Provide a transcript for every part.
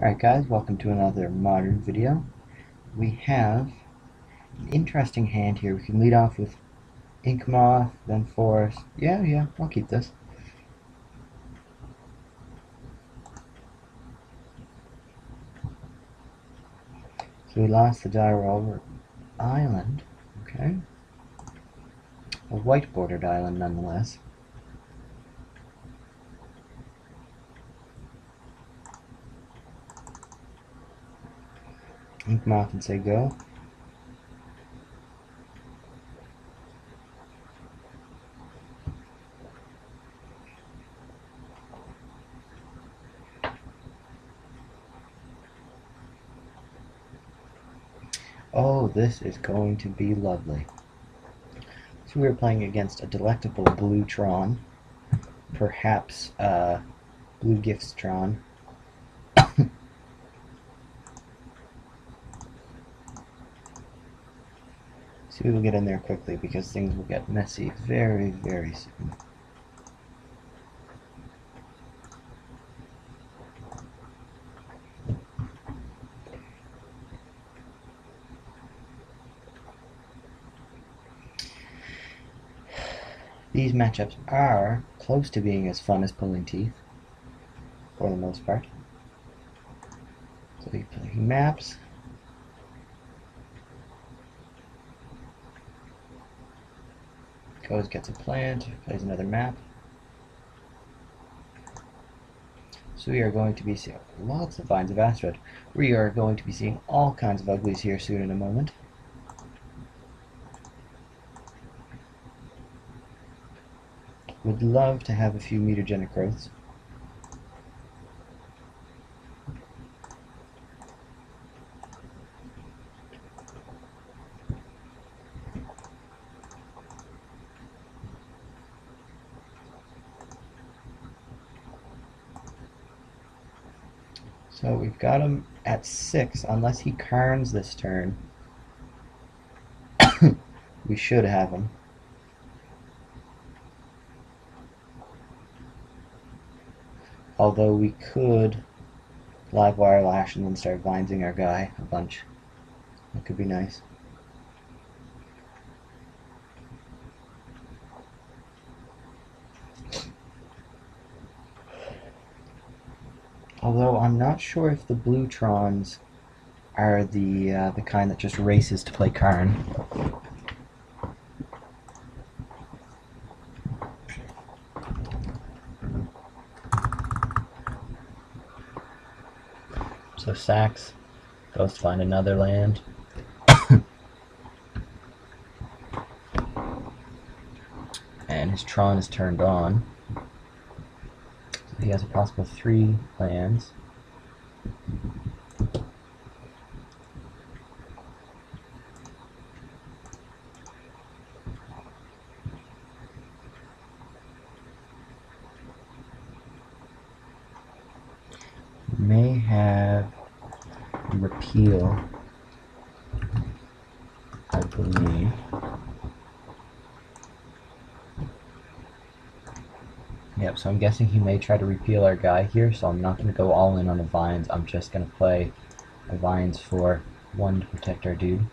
Alright guys, welcome to another modern video. We have an interesting hand here. We can lead off with Inkmoth, then Forest. Yeah, I'll keep this. So we lost the Dire Island. Okay. A white bordered island nonetheless. Inkmoth and say go. Oh, this is going to be lovely. So we are playing against a delectable Blue Tron. Perhaps Blue Gifts Tron. So we will get in there quickly because things will get messy very, very soon. These matchups are close to being as fun as pulling teeth, for the most part. So he maps. Goes, gets a plant, plays another map. So we are going to be seeing lots of Vines of Vastwood. We are going to be seeing all kinds of uglies here soon in a moment. Would love to have a few Mutagenic Growths. So we've got him at 6, unless he Karns this turn. We should have him. Although we could Livewire Lash and then start Vinesing our guy a bunch. That could be nice. Although I'm not sure if the Blue Trons are the kind that just races to play Karn. So sacks, goes to find another land. And his Tron is turned on. So he has a possible 3 lands. May have repeal, I believe. Yep, so I'm guessing he may try to repeal our guy here, so I'm not going to go all in on the Vines. I'm just going to play a Vines for 1 to protect our dude.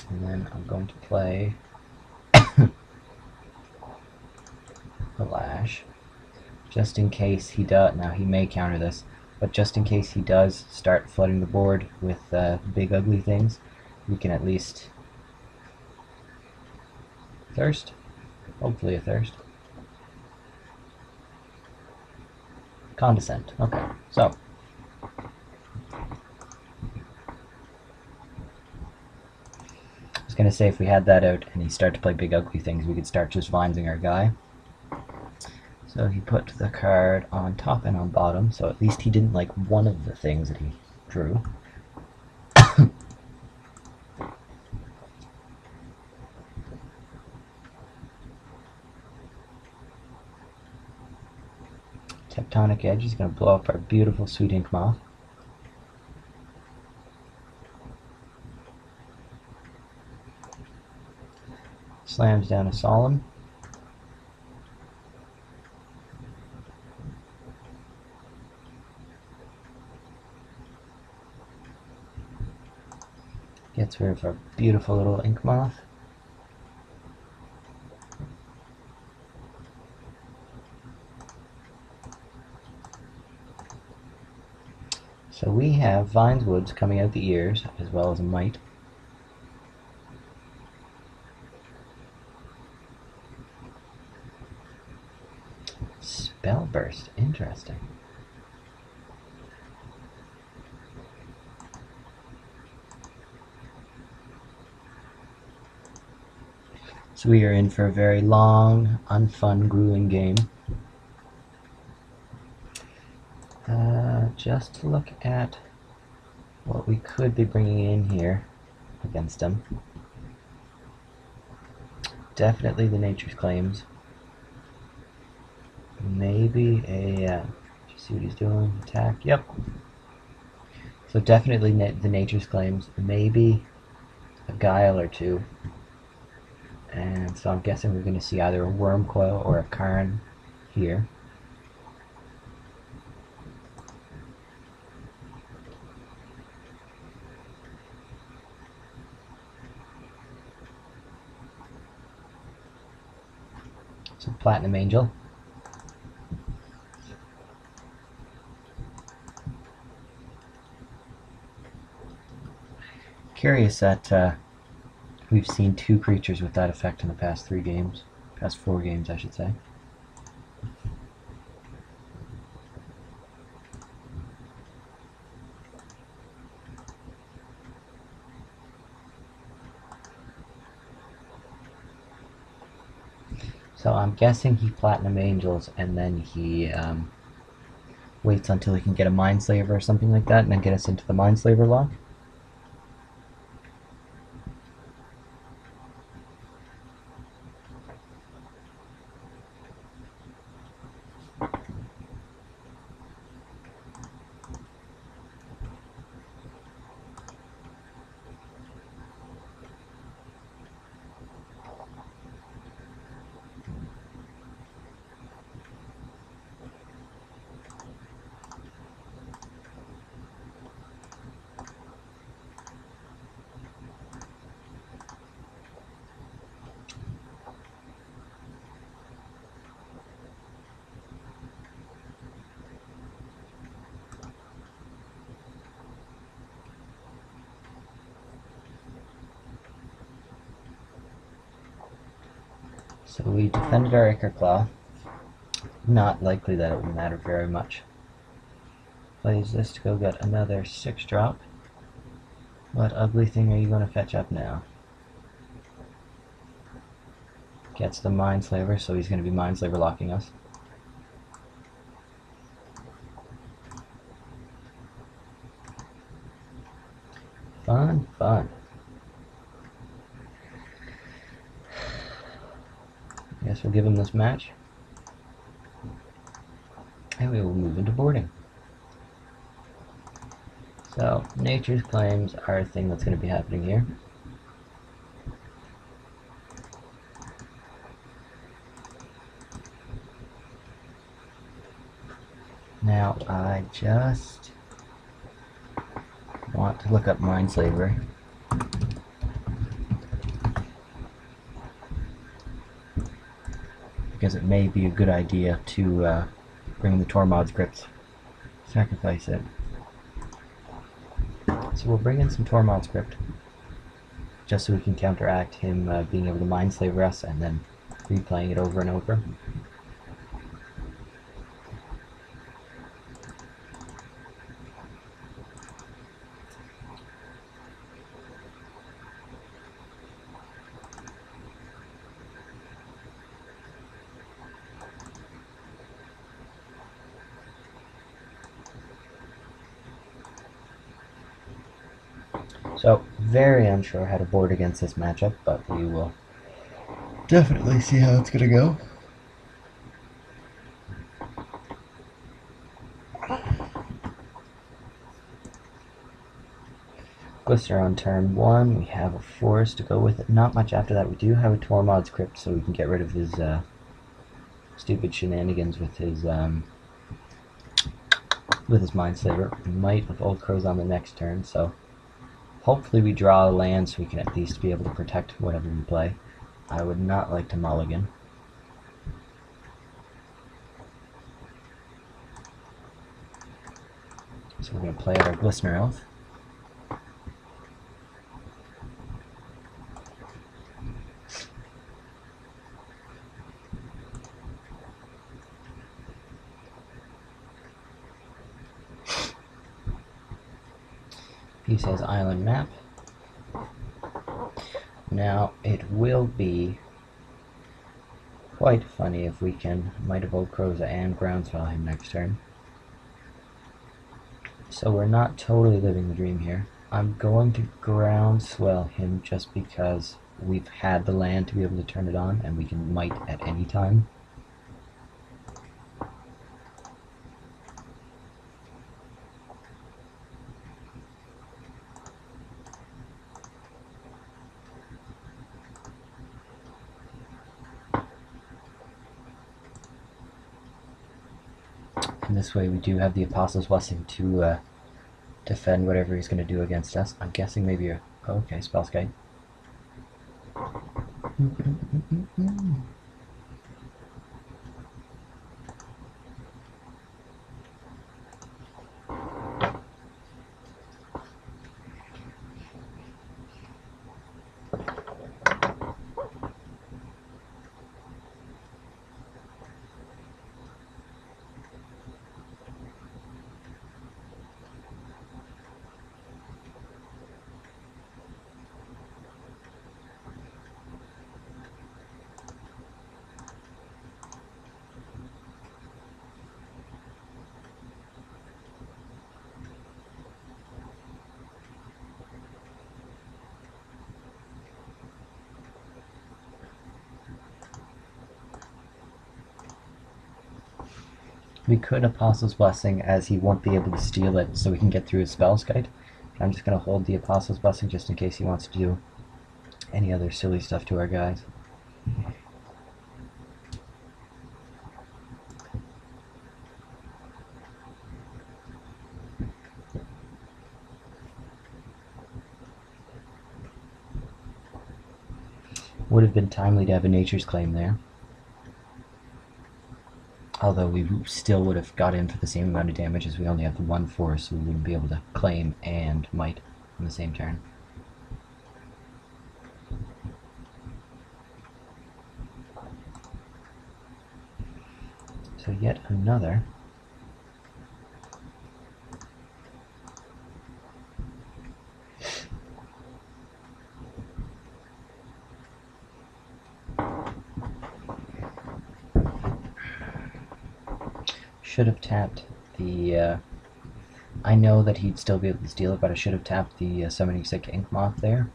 And then I'm going to play a Lash, just in case he does. Now he may counter this, but just in case he does start flooding the board with big ugly things, we can at least thirst. Hopefully a thirst. Condescend. Okay, so I was gonna say if we had that out and he started to play big ugly things, we could start just Vinesing our guy. So he put the card on top and on bottom, so at least he didn't like one of the things that he drew. Tectonic Edge is going to blow up our beautiful sweet Inkmoth. Slams down a Solemn. Gets rid of our beautiful little Inkmoth. So we have Vines Woods coming out the ears, as well as a Might. Spell Burst, interesting. So we are in for a very long, unfun, grueling game. Just to look at what we could be bringing in here against him. Definitely the Nature's Claims. Maybe a, just see what he's doing, attack, yep. So definitely the Nature's Claims, maybe a Guile or two. And so I'm guessing we're going to see either a Wormcoil or a Karn here. So Platinum Angel. Curious that we've seen 2 creatures with that effect in the past 4 games, I should say. So I'm guessing he Platinum Angels and then he waits until he can get a Mindslaver or something like that and then get us into the Mindslaver lock. So we defended our Ichorclaw. Not likely that it will matter very much. Plays this to go get another 6-drop. What ugly thing are you going to fetch up now? Gets the Mindslaver, so he's going to be Mindslaver locking us. Fun, fun. Guess we'll give him this match. And we will move into boarding. So, Nature's Claims are a thing that's going to be happening here. Now, I just want to look up Mindslaver. Because it may be a good idea to bring the Tormod's Crypt. Sacrifice it. So we'll bring in some Tormod's Crypt, just so we can counteract him being able to Mindslaver us and then replaying it over and over. So, very unsure how to board against this matchup, but we will definitely see how it's going to go. Glistener on turn 1, we have a forest to go with it. Not much after that. We do have a Tormod's Crypt, so we can get rid of his stupid shenanigans with his Mindslaver. Might of Old Krosa on the next turn, so Hopefully we draw a land so we can at least be able to protect whatever we play. I would not like to mulligan. So we're going to play out our Glistener Elf. He says island map. Now it will be quite funny if we can Might of Old Krosa and Groundswell him next turn. So we're not totally living the dream here. I'm going to Groundswell him just because we've had the land to be able to turn it on and we can Might at any time. And this way we do have the Apostle's Blessing to defend whatever he's going to do against us. I'm guessing maybe a... Oh, okay, Spellskite. We could Apostle's Blessing as he won't be able to steal it so we can get through his Spellskite. I'm just going to hold the Apostle's Blessing just in case he wants to do any other silly stuff to our guys. Would have been timely to have a Nature's Claim there. Although we still would have got in for the same amount of damage as we only have the 1/4, so we wouldn't be able to claim and Might on the same turn. So yet another. Should have tapped the, I know that he'd still be able to steal it, but I should have tapped the Summoning Sick Inkmoth there.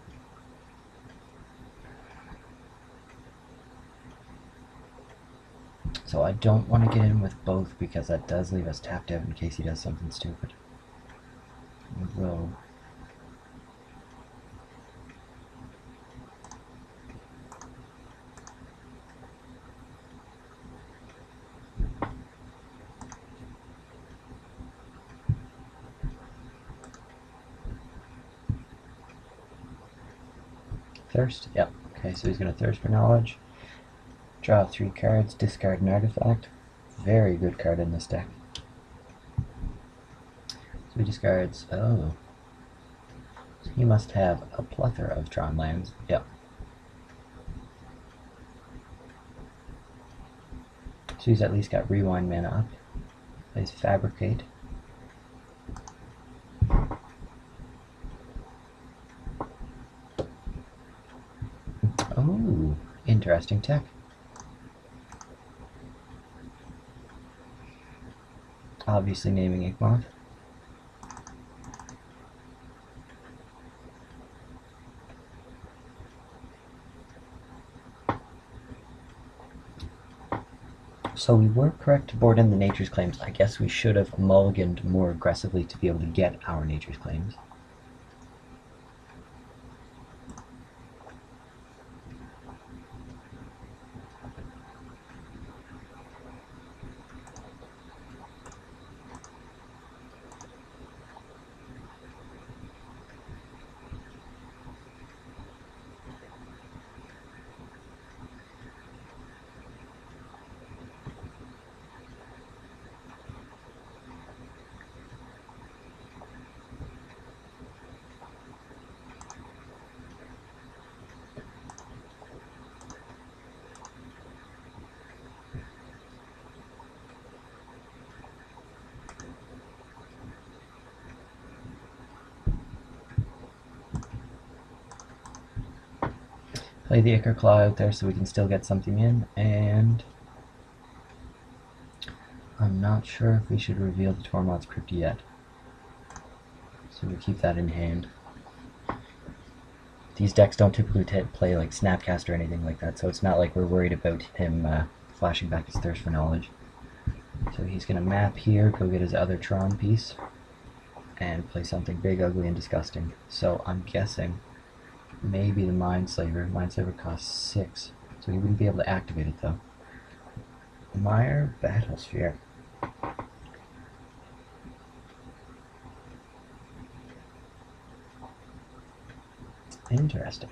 So I don't want to get in with both because that does leave us tapped out in case he does something stupid. We will. Thirst? Yep. Okay, so he's going to Thirst for Knowledge. Draw 3 cards, discard an artifact. Very good card in this deck. So he discards... Oh. So he must have a plethora of Tron lands. Yep. So he's at least got Rewind mana up. Plays Fabricate. Oh, interesting tech. Obviously naming Inkmoth. So we were correct to board in the Nature's Claims. I guess we should have mulliganed more aggressively to be able to get our Nature's Claims. play the Ichorclaw out there so we can still get something in, and I'm not sure if we should reveal the Tormod's Crypt yet. So we'll keep that in hand. These decks don't typically play like Snapcast or anything like that, so it's not like we're worried about him flashing back his thirst for knowledge. So he's going to map here, go get his other Tron piece, and play something big, ugly, and disgusting. So I'm guessing maybe the Mindslaver. Mindslaver costs 6, so he wouldn't be able to activate it though. Myr, Battlesphere. Interesting.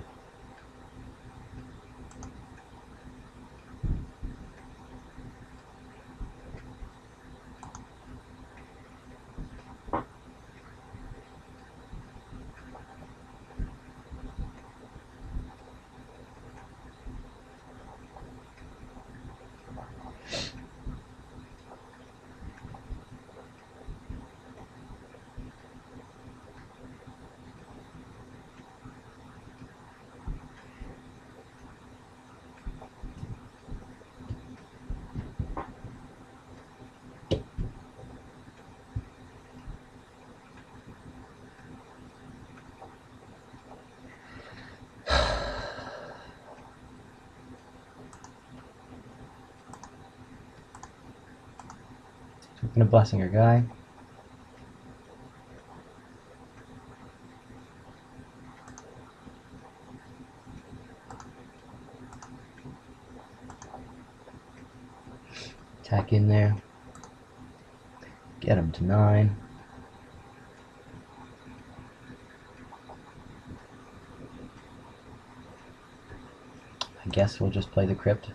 We're going to blessing our guy. Attack in there. Get him to 9. I guess we'll just play the Crypt.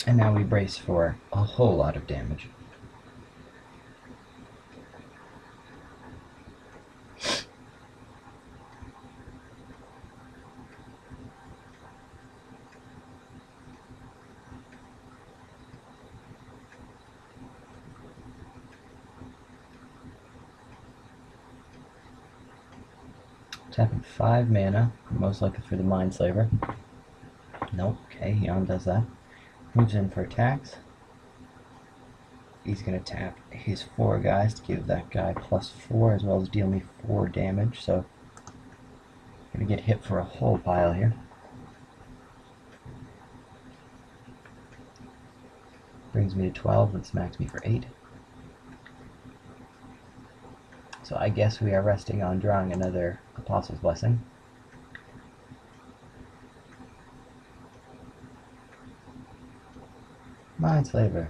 And now we brace for a whole lot of damage. Tapping 5 mana, most likely for the Mindslaver. Nope, okay, he undoes that. Moves in for attacks. He's going to tap his 4 guys to give that guy +4 as well as deal me 4 damage, so I'm going to get hit for a whole pile here. Brings me to 12 and smacks me for 8. So I guess we are resting on drawing another Apostle's Blessing. Mindslaver.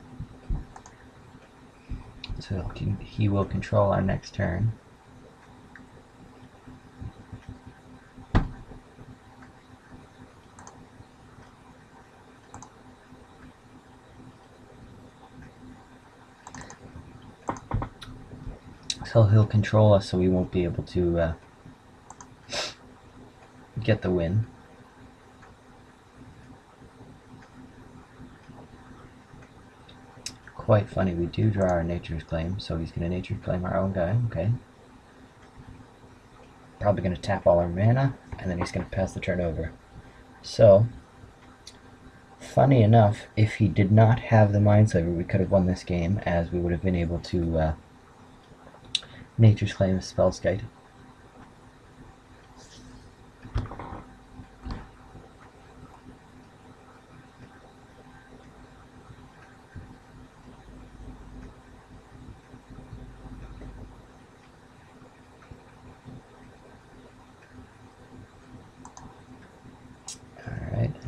So he will control our next turn. So he'll control us, so we won't be able to get the win. Quite funny, we do draw our Nature's Claim, so he's going to Nature's Claim our own guy, okay. Probably going to tap all our mana, and then he's going to pass the turn over. So, funny enough, if he did not have the Mindslaver, we could have won this game, as we would have been able to Nature's Claim a Spellskite.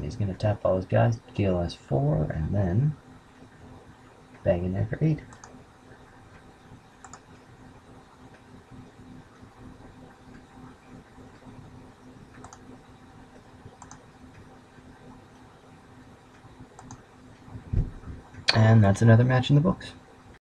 He's going to tap all his guys, deal us 4, and then bang in there for 8. And that's another match in the books.